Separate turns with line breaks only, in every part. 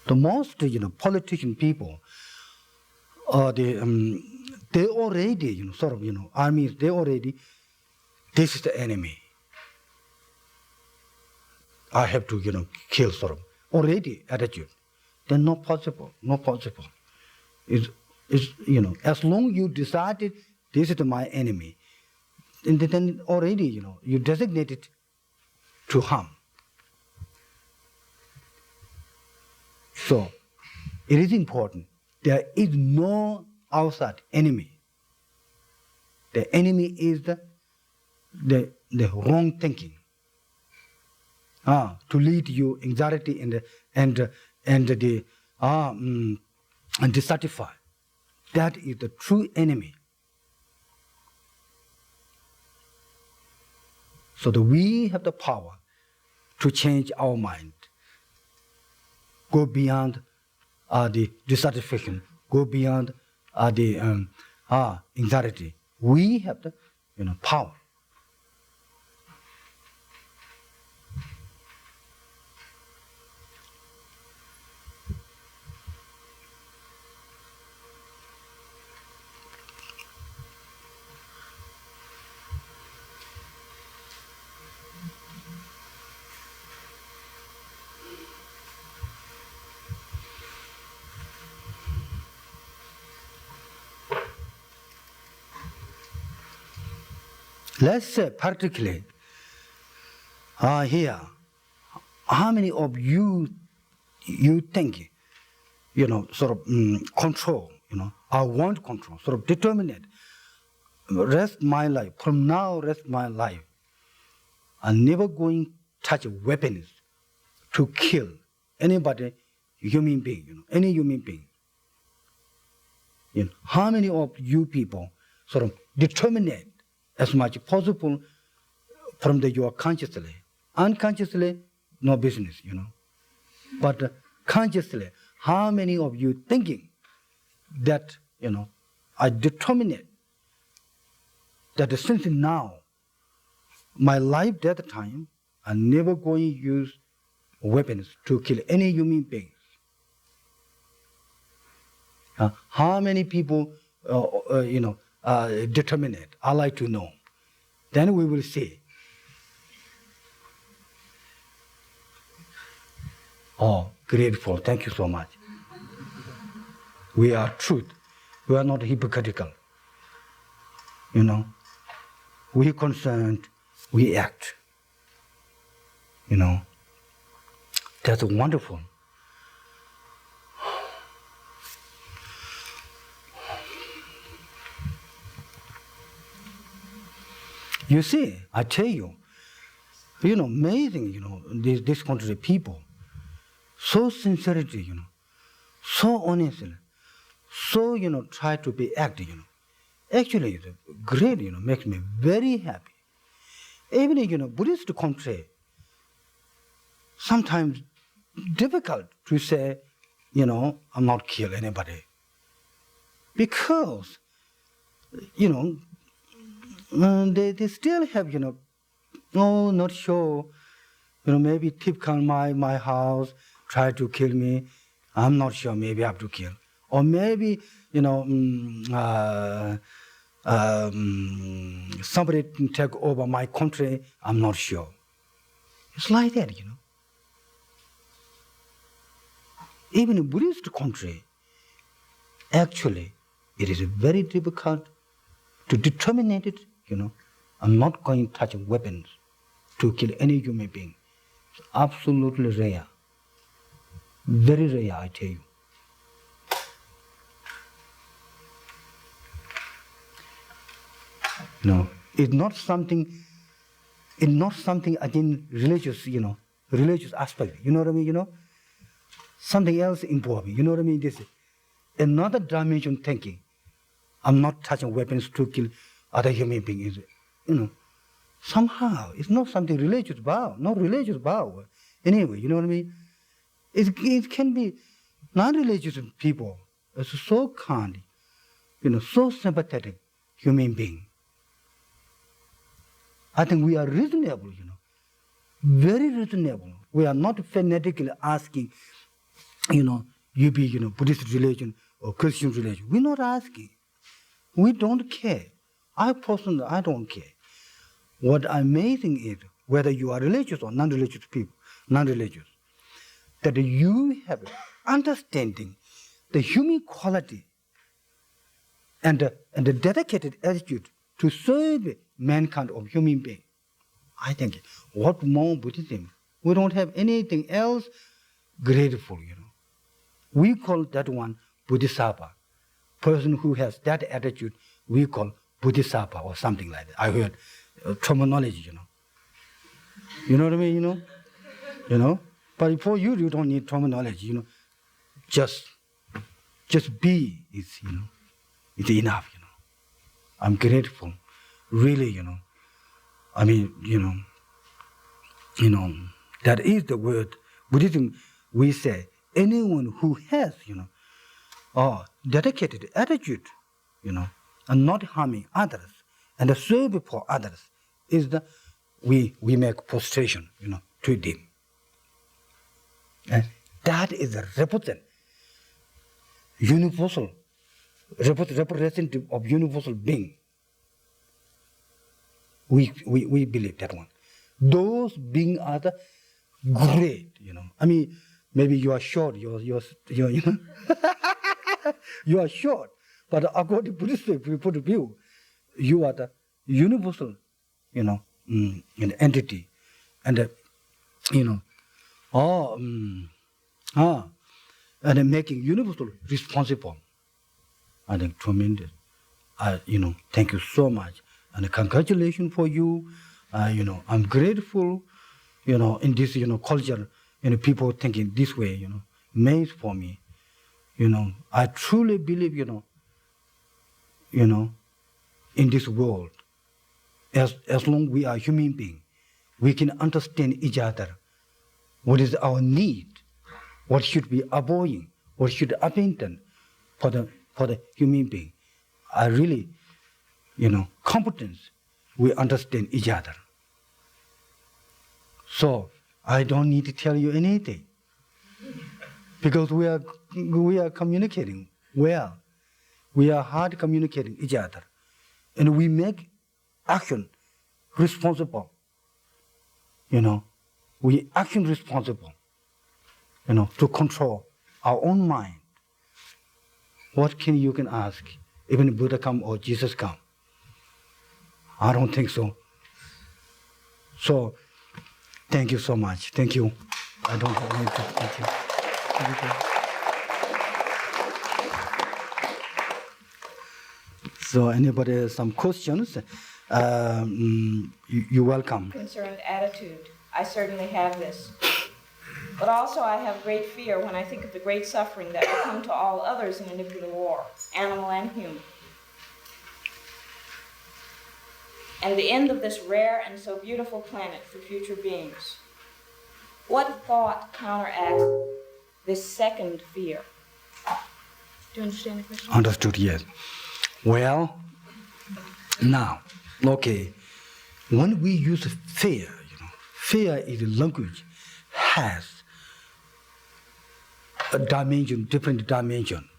The most, politician people, they already, armies, they already, this is the enemy. I have to, kill, already attitude. Then not possible. It's, as long as you decided this is my enemy, and then already, you designated to harm. So, it is important. There is no outside enemy. The enemy is the wrong thinking. To lead you anxiety and dissatisfied. That is the true enemy. So that we have the power to change our mind, go beyond the dissatisfaction, go beyond the anxiety. We have the power. Let's say particularly here, how many of you think, control, I want control, determine it, rest my life, from now rest my life, I'm never going to touch weapons to kill anybody, human being, any human being. How many of you people determine it as much as possible from your consciously? Unconsciously, no business, But consciously, how many of you thinking that, I determine it, that since now, my life that time, I'm never going to use weapons to kill any human beings. How many people, determine it? I like to know. Then we will see. Oh, grateful. Thank you so much. We are truth. We are not hypocritical. We concerned, we act. That's wonderful. You see, I tell you, amazing, this country people, so sincerity, so honestly, so, try to be active, Actually, it's great, makes me very happy. Even, Buddhist country, sometimes difficult to say, I'm not kill anybody. Because, they still have, oh, not sure, maybe thief come my house, try to kill me. I'm not sure, maybe I have to kill. Or maybe, somebody take over my country, I'm not sure. It's like that, Even in Buddhist country, actually, it is very difficult to determine it, I'm not going to touch weapons to kill any human being. It's absolutely rare. Very rare, I tell you. It's not something again religious, religious aspect. You know what I mean, Something else involved. You know what I mean? This is another dimension thinking. I'm not touching weapons to kill other human beings. Somehow it's not something religious about, not religious about. Anyway, you know what I mean? It can be non-religious people. It's so kind, so sympathetic human being. I think we are reasonable, very reasonable. We are not fanatically asking you be, Buddhist religion or Christian religion. We're not asking. We don't care. I personally, I don't care. What amazing is whether you are religious or non-religious people, non-religious, that you have understanding the human quality and the dedicated attitude to serve mankind of human being. I think, what more Buddhism? We don't have anything else grateful, We call that one Bodhisattva. Person who has that attitude, we call Bodhisattva or something like that. I heard terminology, You know what I mean, But for you, you don't need terminology, Just be is, it's enough, I'm grateful, really, I mean, that is the word. Buddhism, we say, anyone who has, dedicated attitude, and not harming others, and serve for others, is the, we make prostration, to them. And that is a universal, representative of universal being. We believe that one. Those beings are the great, I mean, maybe you are short, you're you are short, but according to Buddhist point of view, you are the universal, an entity, and and making universal responsible. I think tremendous. Thank you so much, and congratulations for you. I'm grateful, in this, culture, people thinking this way, amazed for me. I truly believe, in this world, as long we are human beings, we can understand each other. What is our need? What should be avoiding? What should abandon for the human being? I really, competence, we understand each other. So I don't need to tell you anything, because we are communicating well. We are hard communicating each other, and we make action responsible. We action responsible. To control our own mind. What you can ask? Even Buddha come or Jesus come? I don't think so. So, thank you so much. Thank you. I don't have anything. Thank you. So, anybody has some questions? You're welcome.
Concerned attitude. I certainly have this. But also I have great fear when I think of the great suffering that will come to all others in a nuclear war, animal and human. And the end of this rare and so beautiful planet for future beings. What thought counteracts this second fear? Do you understand the question?
Understood, yes. Well, now, okay, when we use fear, fear is a language, has a dimension, different dimension.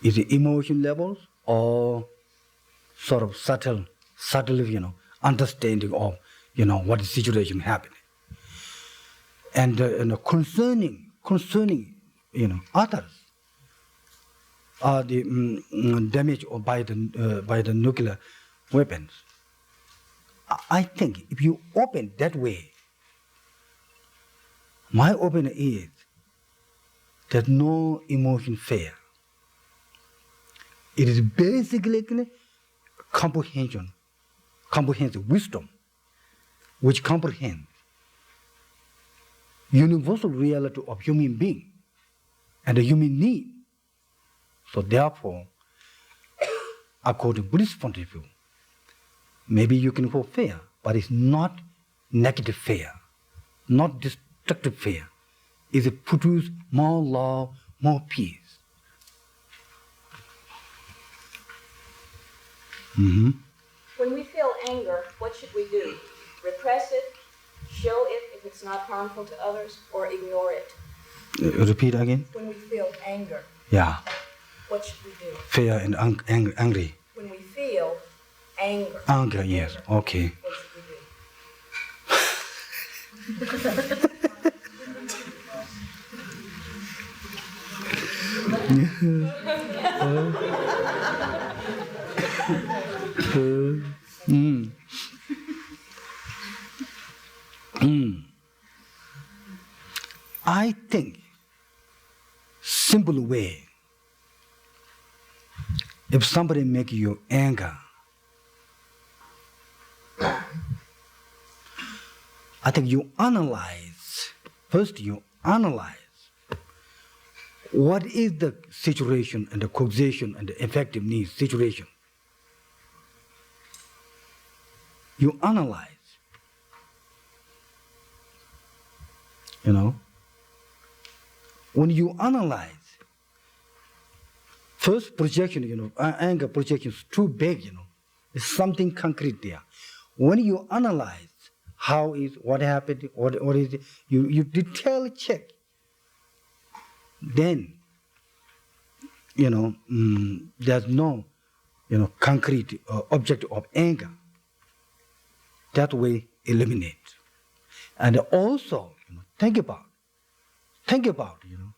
Is it emotion levels or sort of subtle, understanding of, what is situation happening. And concerning, others, the damage by the nuclear weapons. I think if you open that way, my opinion is there's no emotion fear. It is basically comprehensive wisdom, which comprehends universal reality of human being and the human need. So therefore, according to Buddhist point of view, maybe you can have fear, but it's not negative fear, not destructive fear. It produces more love, more peace. Mm-hmm.
When we feel anger, what should we do? Repress it, show it if it's not harmful to others, or ignore it?
Repeat again.
When we feel anger,
Yeah.
what should we do?
Fear and angry.
When we feel anger.
Anger, yes. Okay.
What should we do?
I think simple way. If somebody make you anger, I think you analyze. First, you analyze what is the situation and the causation and the effective needs situation. You analyze. You know, when you analyze, first projection, you know, anger projection is too big, you know, it's something concrete there. When you analyze how is, what happened, what is it, you detail check, then, you know, there's no, you know, concrete object of anger. That way, eliminate. And also, you know, think about, you know,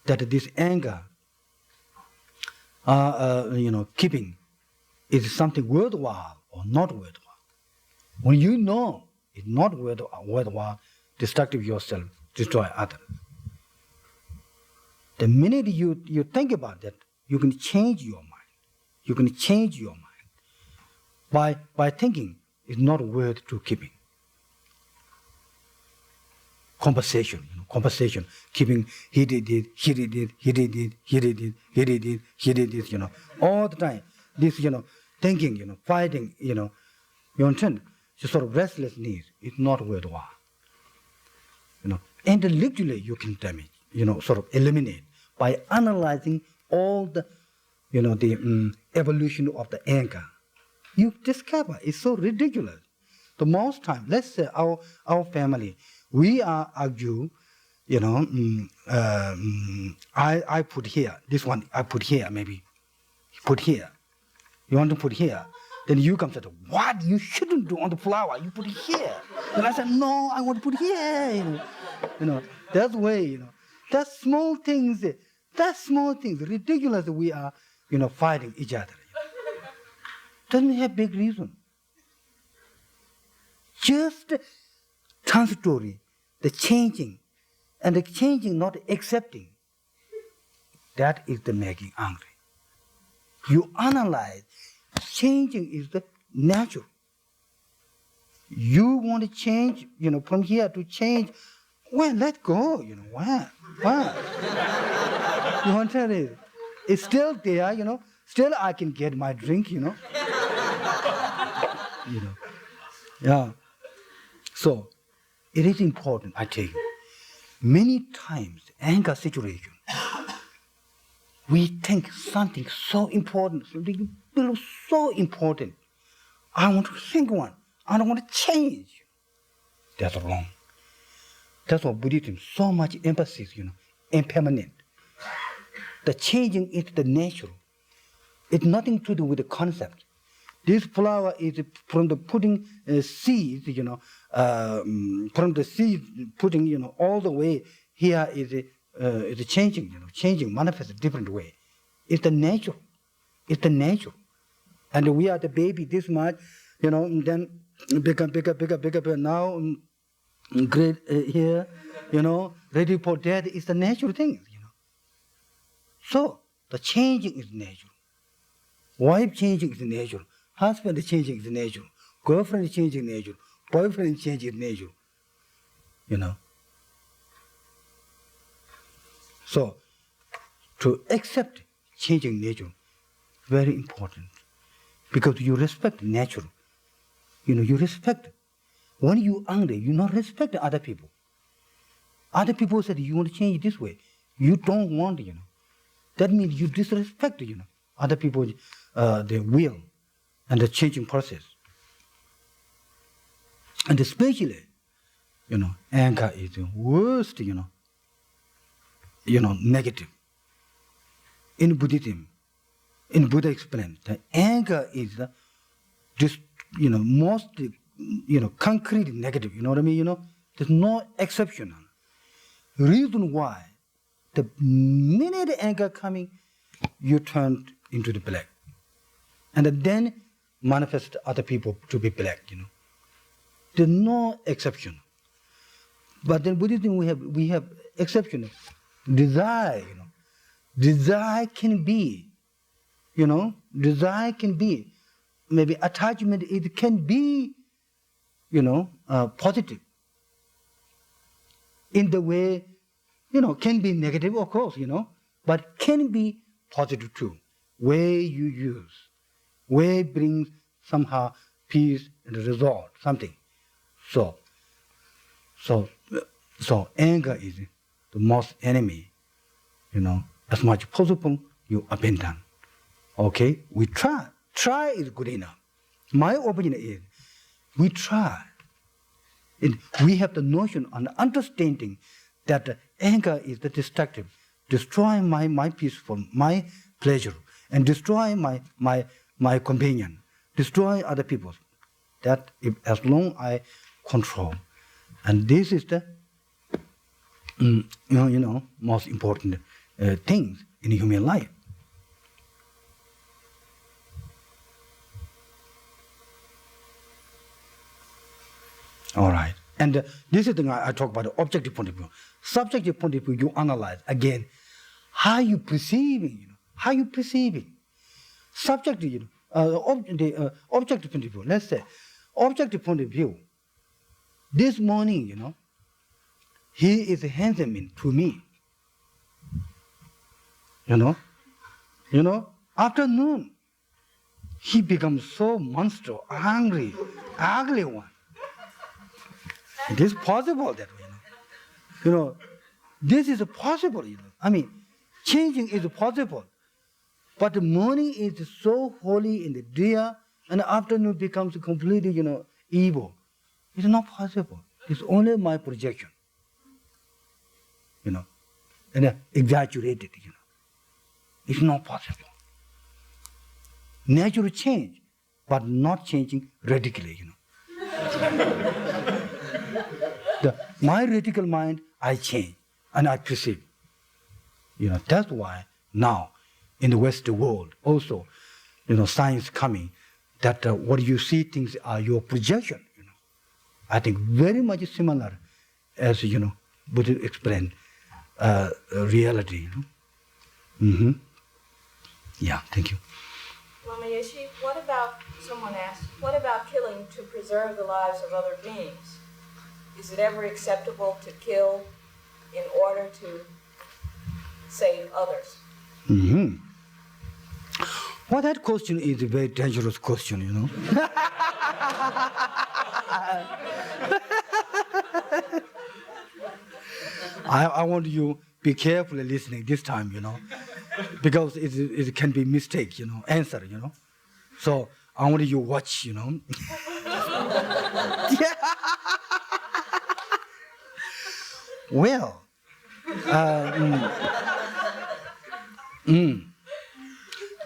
that this anger, you know, keeping is something worthwhile or not worthwhile. When you know it's not worthwhile, destructive yourself, destroy others. The minute you think about that, you can change your mind. You can change your mind by thinking it's not worth to keeping. Compensation, you know, compensation, keeping, he did it, you know, all the time. This, you know, thinking, you know, fighting, you know, you understand? Just sort of restlessness is not worthwhile. You know, intellectually you can damage, you know, sort of eliminate by analyzing all the, you know, the evolution of the anger. You discover it's so ridiculous. The most time, let's say our family, we are argue, you know, I put here, this one I put here maybe, put here. You want to put here, then you come and say, what? You shouldn't do on the flower, you put it here. And I said, no, I want to put here. You know, that's the way, you know. That's small things, ridiculous we are, you know, fighting each other. You know. Doesn't have big reason. Just transitory, the changing, and the changing not accepting, that is the making angry. You analyze, changing is the natural. You want to change, you know, from here to change, well, let go, you know, why? You understand it? It's still there, you know, still I can get my drink, you know. You know, yeah. So, it is important, I tell you. Many times, anger situation, we think something so important, something so important. I want to think one. I don't want to change. That's wrong. That's why Buddhism so much emphasis, you know, impermanent. The changing is the natural. It's nothing to do with the concept. This flower is from the putting seeds, you know, from the seed putting, you know, all the way here is changing, you know, changing, manifest a different way. It's the natural. It's the natural. And we are the baby this much, you know, and then bigger, now great here, you know, ready for death is the natural thing, you know. So, the changing is natural. Wife changing is natural. Husband changing is natural. Girlfriend changing is natural. Boyfriend changing is natural. You know. So, to accept changing nature, very important. Because you respect nature. You know, you respect. When you angry, you not respect other people. Other people said, you want to change this way. You don't want, you know. That means you disrespect, you know, other people, their will and the changing process. And especially, you know, anger is the worst, you know, negative. In Buddhism, in Buddha explained, that anger is the most concrete negative. You know what I mean? There's no exceptional. Reason why, the minute anger coming, you turn into the black, and then manifest other people to be black. There's no exception. But in Buddhism we have exception. Desire, desire can be, desire can be, maybe attachment, it can be, positive. In the way, can be negative, of course, but can be positive too. Way you use, way brings somehow peace and result, something. So anger is the most enemy, as much possible you abandon. Okay, we try. Try is good enough. My opinion is, we try. And we have the notion and understanding that anger is the destructive, destroy my peaceful, my pleasure, and destroy my companion, destroy other people. That as long I control, and this is the most important things in human life. All right. And this is the thing I talk about, the objective point of view. Subjective point of view, you analyze again how you perceiving, how you perceiving. Subjective, objective point of view. Let's say, objective point of view. This morning, he is handsome to me. Afternoon, he becomes so monster, angry, ugly one. It is possible that way, this is possible, I mean, changing is possible. But the morning is so holy and dear, and the afternoon becomes completely, evil. It's not possible. It's only my projection, and exaggerated, It's not possible. Nature change, but not changing radically, My radical mind, I change and I perceive. That's why now in the Western world also, science coming, that what you see things are your projection. I think very much similar as, Buddha explained reality. Mm-hmm. Yeah, thank you.
Lama Yeshe, someone asked, what about killing to preserve the lives of other beings? Is it ever acceptable to kill in order to save others?
Mm-hmm. Well, that question is a very dangerous question, I want you be carefully listening this time, because it can be mistake, answer, So I want you watch, Yeah. Well,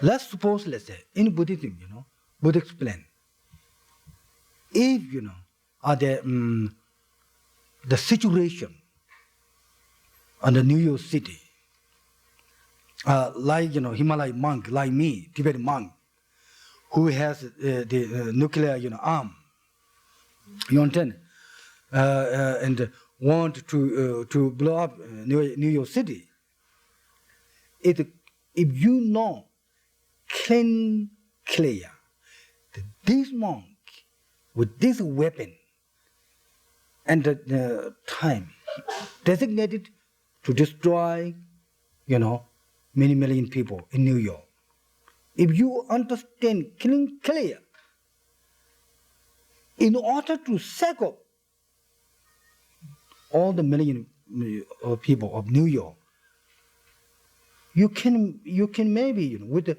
let's say, in Buddhism, Buddha explained, if, the situation in the New York City, like, Himalayan monk, like me, Tibetan monk, who has the nuclear, arm, you understand, and want to blow up New York City. If clear, that this monk with this weapon and the time designated to destroy, many million people in New York. If you understand clear, in order to save up all the million of people of New York, you can maybe, with the